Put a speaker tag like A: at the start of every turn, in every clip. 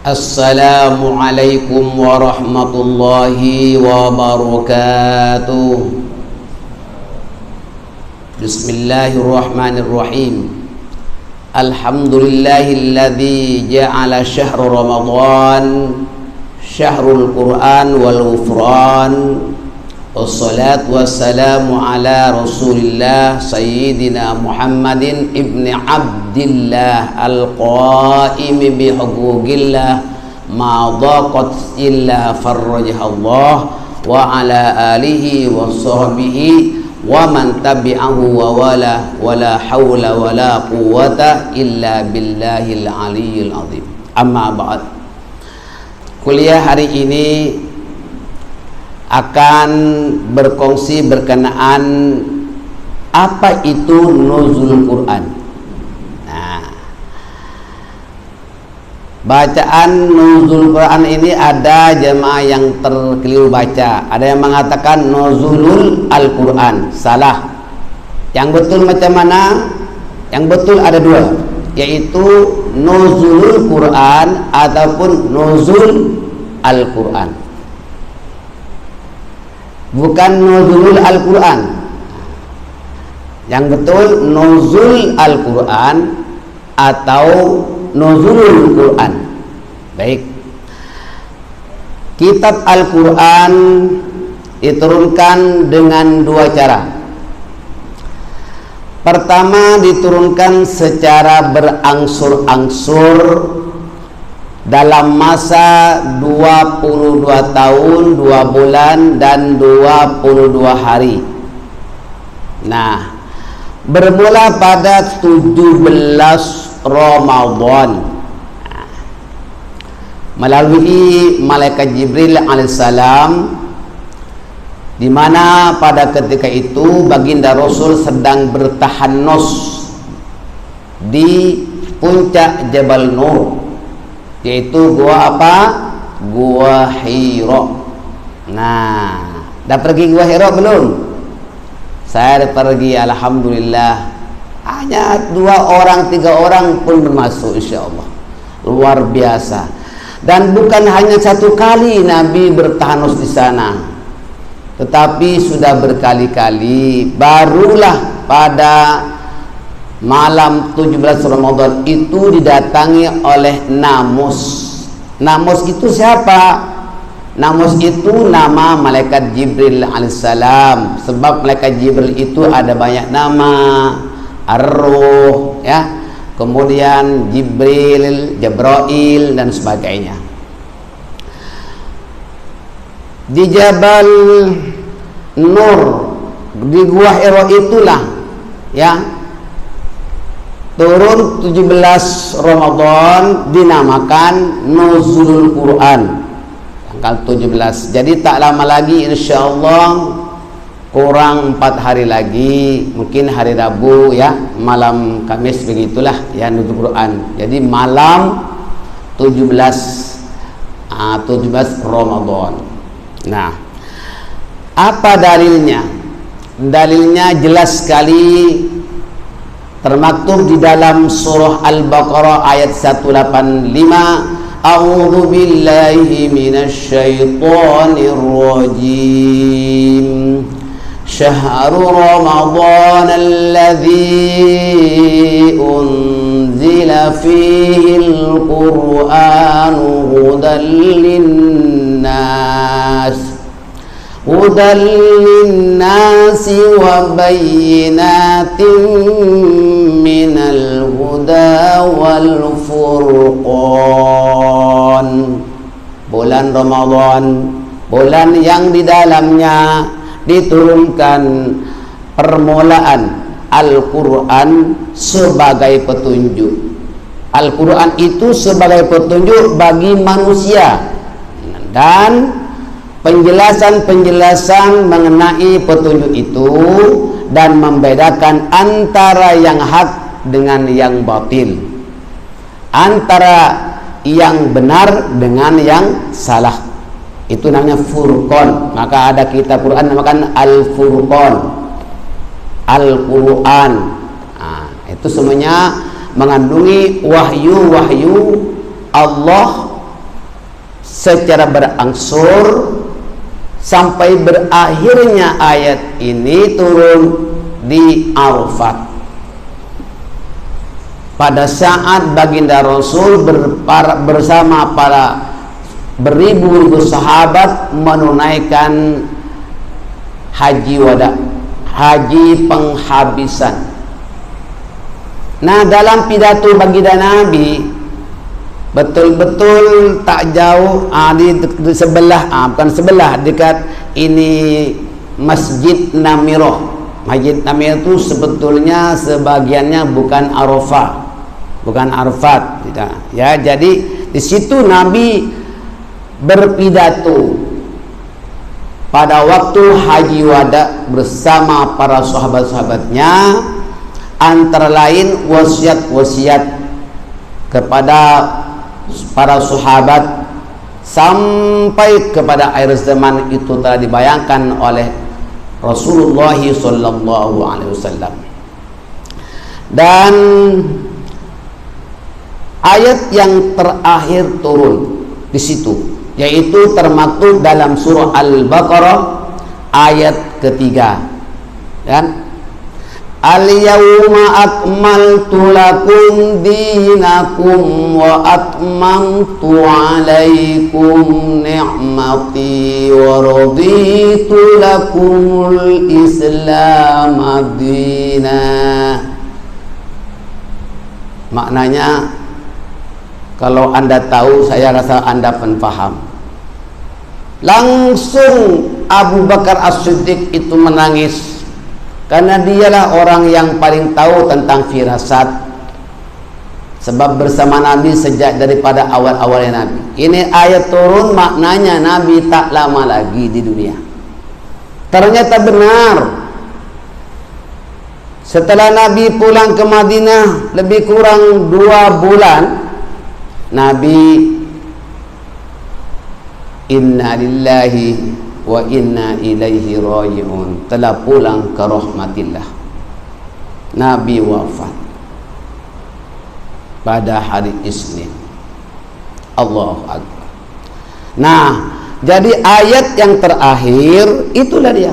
A: Assalamualaikum warahmatullahi wabarakatuh. Bismillahirrahmanirrahim. Alhamdulillahilladzi ja'ala syahra Ramadan syahrul Qur'an wal ghufran. Wassalatu wassalamu ala Rasulillah Sayyidina Muhammadin ibni Abdillah al-qaimi bihuquqillah ma dhaqat illa farrajahallah wa ala alihi wa sahbihi wa man tabi'ahu wa wala hawla wala quwwata illa billahil aliyyil azim. Amma ba'd. Kuliah hari ini akan berkongsi berkenaan apa itu nuzul Quran. Nah, bacaan nuzul Quran ini ada jemaah yang terkeliru baca. Ada yang mengatakan nuzulul Al-Quran. Salah. Yang betul macam mana? Yang betul ada dua, yaitu nuzulul Quran ataupun nuzul Al-Quran. Bukan nuzulul Al-Quran. Yang betul nuzul Al-Quran atau nuzulul Quran. Baik. Kitab Al-Quran diturunkan dengan dua cara. Pertama, diturunkan secara berangsur-angsur dalam masa 22 tahun, 2 bulan dan 22 hari. Nah, bermula pada 17 Ramadan melalui malaikat Jibril alaihissalam, di mana pada ketika itu baginda Rasul sedang bertahanus di puncak Jabal Nur, yaitu gua apa? Gua Hira. Nah, dah pergi gua Hira belum? Saya dah pergi, alhamdulillah. Hanya 2 orang 3 orang pun bermasuk, insyaallah. Luar biasa. Dan bukan hanya satu kali Nabi bertahanus di sana, tetapi sudah berkali-kali. Barulah pada malam 17 Ramadan itu didatangi oleh Namus. Namus itu siapa? Namus itu nama malaikat Jibril alaihissalam. Sebab malaikat Jibril itu ada banyak nama, Ar-Ruh, ya, kemudian Jibril, Jabrail dan sebagainya. Di Jabal Nur, di Gua Hira itulah, ya, turun 17 Ramadan dinamakan nuzulul Quran tanggal 17. Jadi tak lama lagi insyaallah, kurang 4 hari lagi, mungkin hari Rabu, ya, malam Kamis begitulah, ya, nuzul Quran. Jadi malam 17 Ramadan. Nah, apa dalilnya? Dalilnya jelas sekali, termaktub di dalam surah Al-Baqarah ayat 185. A'udzu billahi minasy syaithanir rajim. Syahrul Ramadan alladzi unzila fihil Qur'anu hudan linnas wa bayyinatin minal huda wal furqan. Bulan Ramadan, bulan yang di dalamnya diturunkan permulaan Al-Quran sebagai petunjuk. Al-Quran itu sebagai petunjuk bagi manusia, dan penjelasan-penjelasan mengenai petunjuk itu dan membedakan antara yang hak dengan yang batil, antara yang benar dengan yang salah. Itu namanya Furqan. Maka ada kitab Quran namakan Al-Furqan, Al-Quran. Nah, itu semuanya mengandungi wahyu-wahyu Allah secara berangsur sampai berakhirnya ayat ini turun di Arafat. Pada saat baginda Rasul bersama para beribu-ribu sahabat menunaikan haji wada, haji penghabisan. Nah, dalam pidato baginda Nabi betul-betul tak jauh di sebelah, bukan sebelah, dekat ini Masjid Namirah. Masjid Namirah itu sebetulnya sebagiannya bukan Arafah, bukan Arafat, tidak. Ya, jadi di situ Nabi berpidato pada waktu haji wada bersama para sahabat-sahabatnya, antara lain wasiat-wasiat kepada para sahabat sampai kepada akhir zaman itu telah dibayangkan oleh Rasulullah sallallahu alaihi wasallam. Dan ayat yang terakhir turun di situ, yaitu termaktub dalam surah Al-Baqarah ayat ketiga, kan? Al-yawma akmaltu lakum dinakum wa atmamtu alaikum ni'mati wa raditu lakumul Islam adina. Maknanya, kalau Anda tahu, saya rasa Anda pun paham. Langsung Abu Bakar As-Siddiq itu menangis, karena dialah orang yang paling tahu tentang firasat, sebab bersama Nabi sejak daripada awal-awalnya Nabi. Ini ayat turun, maknanya Nabi tak lama lagi di dunia. Ternyata benar. Setelah Nabi pulang ke Madinah lebih kurang 2 bulan, Nabi inna lillahi wa inna ilaihi raji'un, telah pulang ke rahmatillah. Nabi wafat pada hari Isnin. Allahu Akbar. Nah, jadi ayat yang terakhir itulah dia.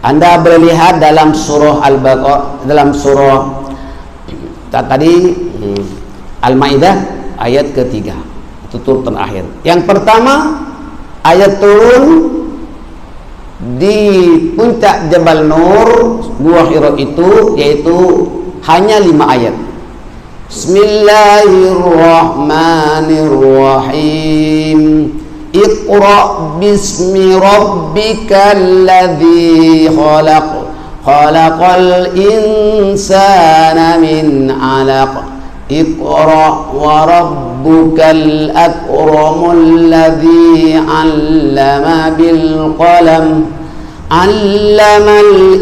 A: Anda boleh lihat dalam surah Al-Baqarah, dalam surah tadi Al-Maidah ayat ketiga, itu turun terakhir. Yang pertama ayat turun di puncak Jabal Nur, Gua Hira itu, yaitu hanya 5 ayat. Bismillahirrahmanirrahim. Iqra bismi rabbikal ladzi khalaq, khalaqal insana min 'alaq. Iqra wa rabbukal akramul ladzi 'allama bil qalam, 'allamal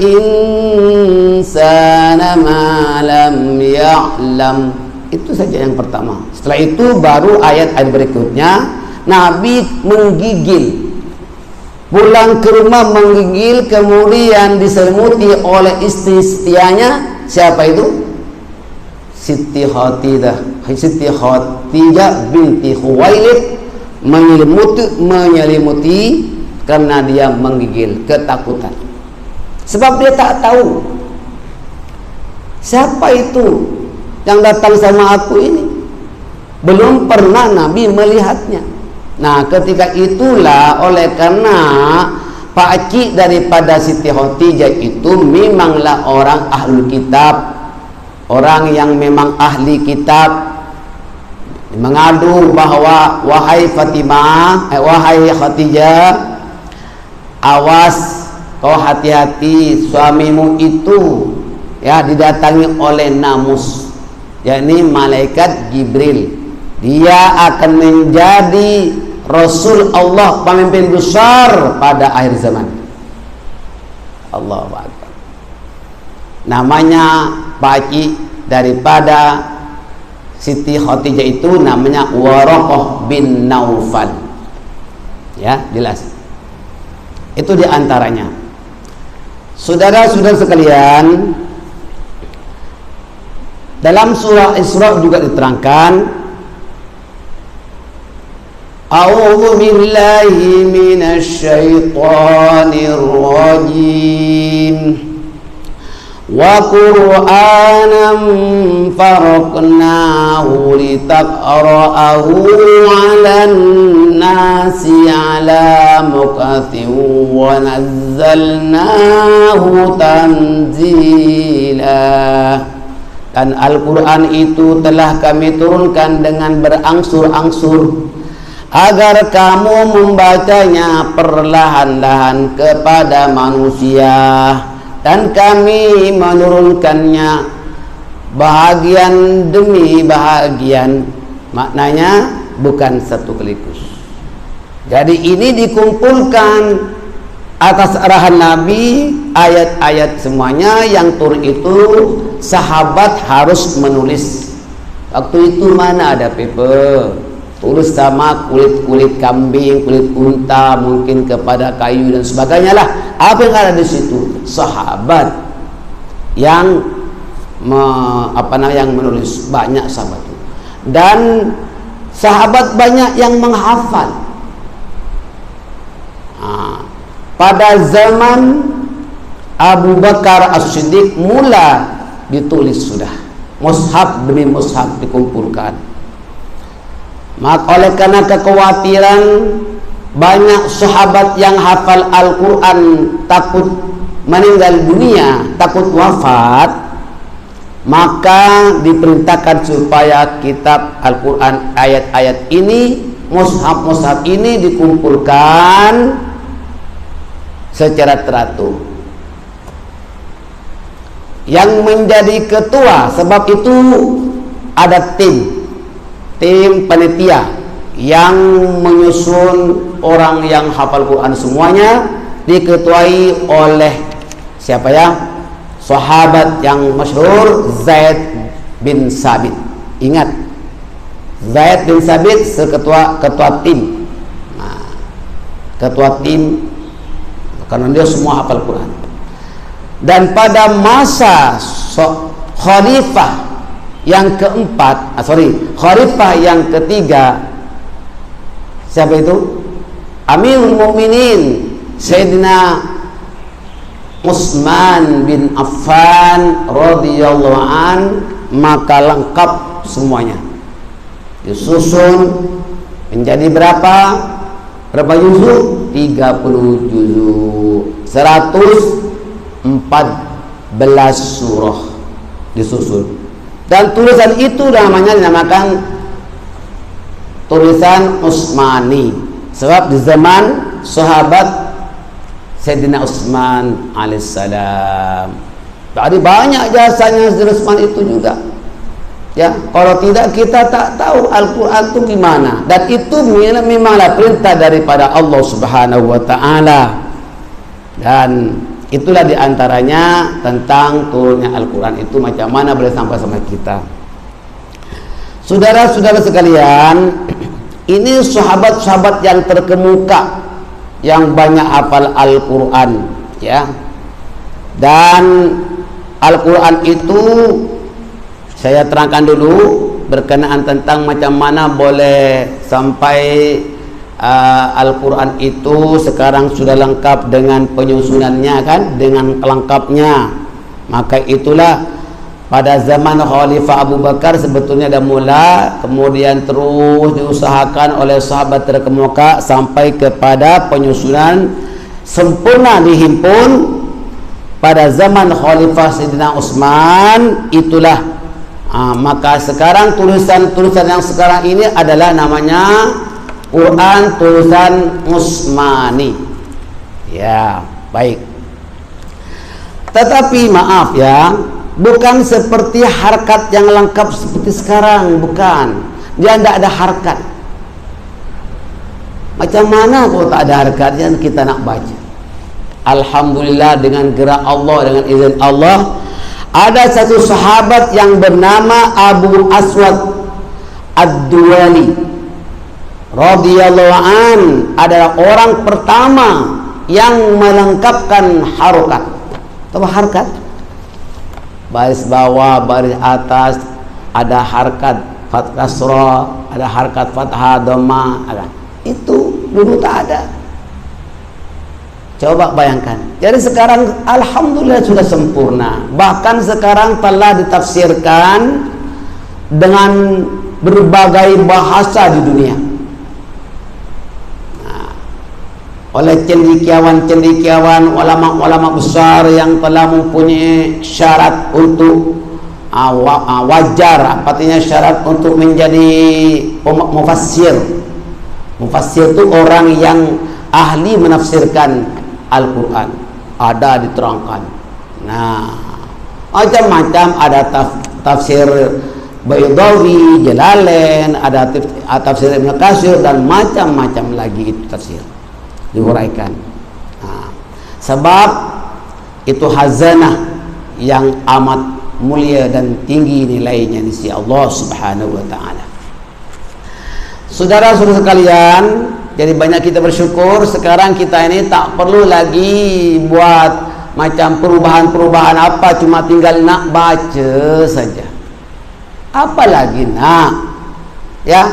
A: insana ma lam ya'lam. Itu saja yang pertama. Setelah itu baru ayat-ayat berikutnya. Nabi menggigil, pulang ke rumah menggigil, kemudian diselimuti oleh istri setianya. Siapa itu? Siti Khadidah binti Khuwailid, menyelimuti karena dia menggigil, ketakutan. Sebab dia tak tahu siapa itu yang datang sama aku ini. Belum pernah Nabi melihatnya. Nah, ketika itulah, oleh karena pakcik daripada Siti Khadijah itu memanglah orang ahlul kitab, orang yang memang ahli kitab, mengadu bahwa wahai Fatimah, wahai Khadijah, awas, kau hati-hati, suamimu itu ya didatangi oleh namus, yakni malaikat Jibril. Dia akan menjadi Rasul Allah, pemimpin besar pada akhir zaman. Allahu Akbar. Namanya pakcik daripada Siti Khadijah itu namanya Waraqah bin Naufal. Ya, jelas. Itu diantaranya. Saudara-saudara sekalian, dalam surah Isra juga diterangkan A'udzu billahi minasyaitonir rajim. Wa Qur'anan faraqnahu litaqra'ahu 'alan nasi 'ala muqatin wa nazzalnahu tanzila. Dan Al-Quran itu telah kami turunkan dengan berangsur-angsur agar kamu membacanya perlahan-lahan kepada manusia, dan kami menurunkannya bahagian demi bahagian, maknanya bukan satu sekaligus. Jadi ini dikumpulkan atas arahan Nabi, ayat-ayat semuanya yang turun itu sahabat harus menulis. Waktu itu mana ada paper, tulis sama kulit kambing, kulit unta, mungkin kepada kayu dan sebagainya lah. Apa yang ada di situ? Sahabat yang yang menulis, banyak sahabat itu. Dan sahabat banyak yang menghafal. Pada zaman Abu Bakar As-Siddiq mula ditulis sudah, mushaf demi mushaf dikumpulkan. Maka oleh karena kekhawatiran banyak sahabat yang hafal Al-Quran takut meninggal dunia, takut wafat, maka diperintahkan supaya kitab Al-Quran, ayat-ayat ini, mushaf-mushaf ini dikumpulkan secara teratur. Yang menjadi ketua, sebab itu ada tim panitia yang menyusun orang yang hafal Quran semuanya, diketuai oleh siapa ya? Sahabat yang masyhur Zaid bin Sabit. Ingat, Zaid bin Sabit ketua tim. Nah, ketua tim karena dia semua hafal Quran. Dan pada masa khalifah yang keempat, khalifah yang ketiga, siapa itu? Amirul Mukminin Sayyidina Utsman bin Affan radhiyallahu an, maka lengkap semuanya. Disusun menjadi berapa juzuk? 30 juzuk, 114 surah disusun. Dan tulisan itu dinamakan tulisan Utsmani, sebab di zaman sahabat Sayyidina Utsman alaihissalam. Jadi banyak jasanya Sayyidina Utsman itu juga. Ya, kalau tidak kita tak tahu Al-Quran itu gimana. Dan itu memanglah perintah daripada Allah Subhanahu wa taala. Dan itulah diantaranya tentang turunnya Al-Quran itu macam mana boleh sampai sama kita. Saudara-saudara sekalian, ini sahabat-sahabat yang terkemuka, yang banyak hafal Al-Quran, ya. Dan Al-Quran itu saya terangkan dulu berkenaan tentang macam mana boleh sampai Al-Quran itu sekarang sudah lengkap dengan penyusunannya, kan, dengan lengkapnya. Maka itulah pada zaman Khalifah Abu Bakar sebetulnya dah mula, kemudian terus diusahakan oleh sahabat terkemuka sampai kepada penyusunan sempurna dihimpun pada zaman Khalifah Sayyidina Utsman. Itulah maka sekarang tulisan-tulisan yang sekarang ini adalah namanya Quran tulisan Utsmani. Ya, baik. Tetapi maaf ya, bukan seperti harkat yang lengkap seperti sekarang, bukan. Dia tidak ada harkat. Macam mana kalau tak ada harkat yang kita nak baca? Alhamdulillah, dengan gerak Allah, dengan izin Allah, ada satu sahabat yang bernama Abu Aswad Ad-Duwali radhiyallahu an, adalah orang pertama yang melengkapkan harokat. Tahu harkat? Baris bawah, baris atas, ada harkat fathah kasrah, ada harkat fathah dhamma, ada. Itu dulu tak ada. Coba bayangkan. Jadi sekarang alhamdulillah sudah sempurna. Bahkan sekarang telah ditafsirkan dengan berbagai bahasa di dunia. Nah, oleh cendekiawan-cendekiawan, ulama-ulama besar yang telah mempunyai syarat untuk wajar, artinya syarat untuk menjadi mufassir. Mufassir itu orang yang ahli menafsirkan Al-Quran, ada diterangkan. Nah, macam-macam, ada tafsir Baydawi, Jalalain, ada tafsir Ibnu Katsir, dan macam-macam lagi itu tafsir diuraikan. Nah, sebab itu hazanah yang amat mulia dan tinggi nilainya di sisi Allah Subhanahu wa taala. Saudara-saudara sekalian, jadi banyak kita bersyukur sekarang kita ini tak perlu lagi buat macam perubahan-perubahan apa, cuma tinggal nak baca saja. Apalagi nak, ya,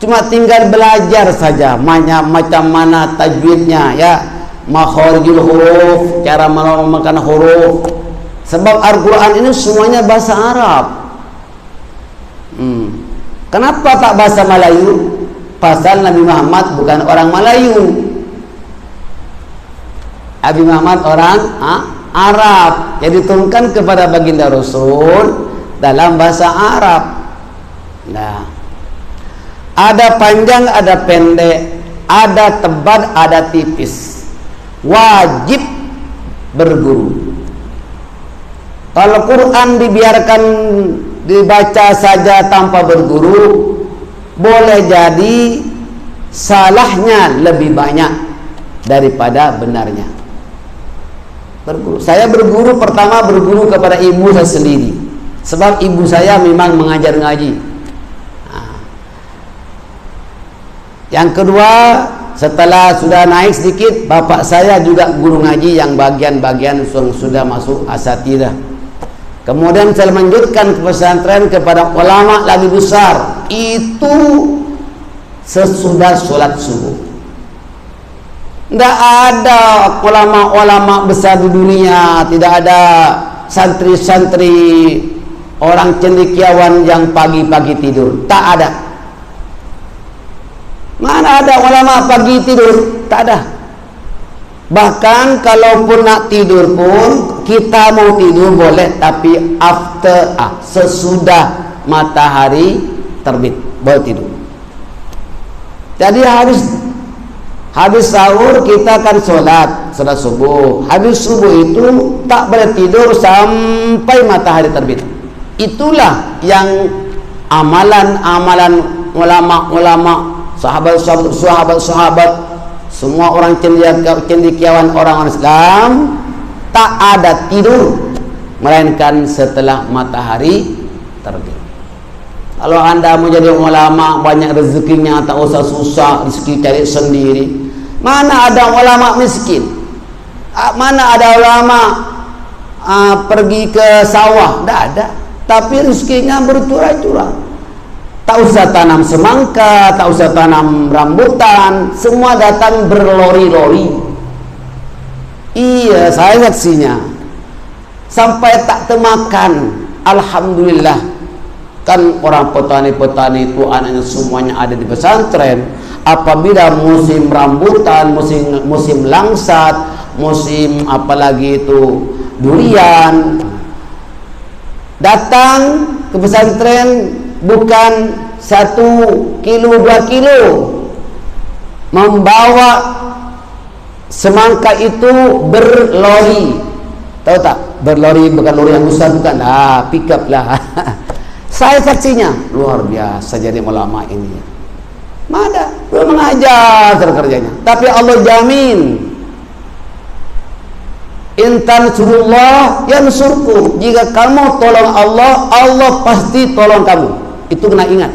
A: cuma tinggal belajar saja macam mana tajwidnya, ya, makharijul huruf, cara memakan huruf. Sebab Al-Quran ini semuanya bahasa Arab. Kenapa tak bahasa Melayu? Pasal Nabi Muhammad bukan orang Melayu. Nabi Muhammad orang Arab. Jadi diturunkan kepada baginda Rasul dalam bahasa Arab. Nah, ada panjang, ada pendek, ada tebal, ada tipis. Wajib berguru. Kalau Quran dibiarkan dibaca saja tanpa berguru, boleh jadi salahnya lebih banyak daripada benarnya. Berguru. Saya berguru, pertama berguru kepada ibu saya sendiri. Sebab ibu saya memang mengajar ngaji. Nah. Yang kedua, setelah sudah naik sedikit, bapak saya juga guru ngaji yang bagian-bagian sudah masuk asatidah. Kemudian saya lanjutkan ke pesantren kepada ulama lagi besar. Itu sesudah sholat subuh. Tidak ada ulama-ulama besar di dunia, tidak ada santri-santri orang cendekiawan yang pagi-pagi tidur. Tak ada. Mana ada ulama pagi tidur? Tak ada. Bahkan kalaupun nak tidur pun, kita mau tidur boleh, tapi after sesudah matahari terbit boleh tidur. Jadi habis sahur kita akan sholat subuh. Habis subuh itu tak boleh tidur sampai matahari terbit. Itulah yang amalan-amalan ulama-ulama, sahabat-sahabat, semua orang cendekiawan orang Islam tak ada tidur melainkan setelah matahari terbit. Kalau anda mau jadi ulama banyak rezekinya, tak usah susah rezeki cari sendiri. Mana ada ulama miskin? Mana ada ulama pergi ke sawah? Tak ada. Tapi rezekinya bercurah-curah. Tak usah tanam semangka, tak usah tanam rambutan, semua datang berlori-lori. Iya, saya saksinya. Sampai tak temakan, alhamdulillah. Kan orang petani-petani itu anaknya semuanya ada di pesantren. Apabila musim rambutan, musim langsat, musim apalagi itu durian, datang ke pesantren bukan 1 kilo 2 kilo, membawa semangka itu berlori. Tahu tak? Berlori, bukan lori yang besar, bukan. Pick up lah. Saya saksinya. Luar biasa jadi ulama ini. Mana? Belum mengajar kerjanya. Tapi Allah jamin. Intan surullah yansurkum. Jika kamu tolong Allah, Allah pasti tolong kamu. Itu kena ingat.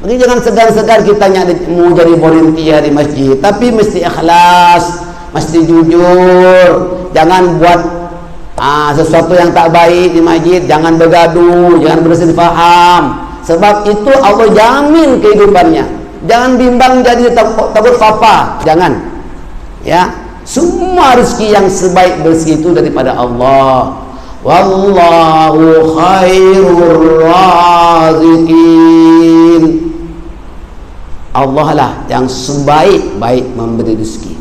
A: Jadi jangan segan-segan kita mau jadi volunteer di masjid, tapi mesti ikhlas, mesti jujur. Jangan buat sesuatu yang tak baik di masjid, jangan bergaduh, jangan berselisih faham. Sebab itu Allah jamin kehidupannya. Jangan bimbang jadi takut papa. Jangan. Ya. Semua rezeki yang sebaik bersih itu daripada Allah. Wallahu khairur raziqin. Allah lah yang sebaik-baik memberi rezeki.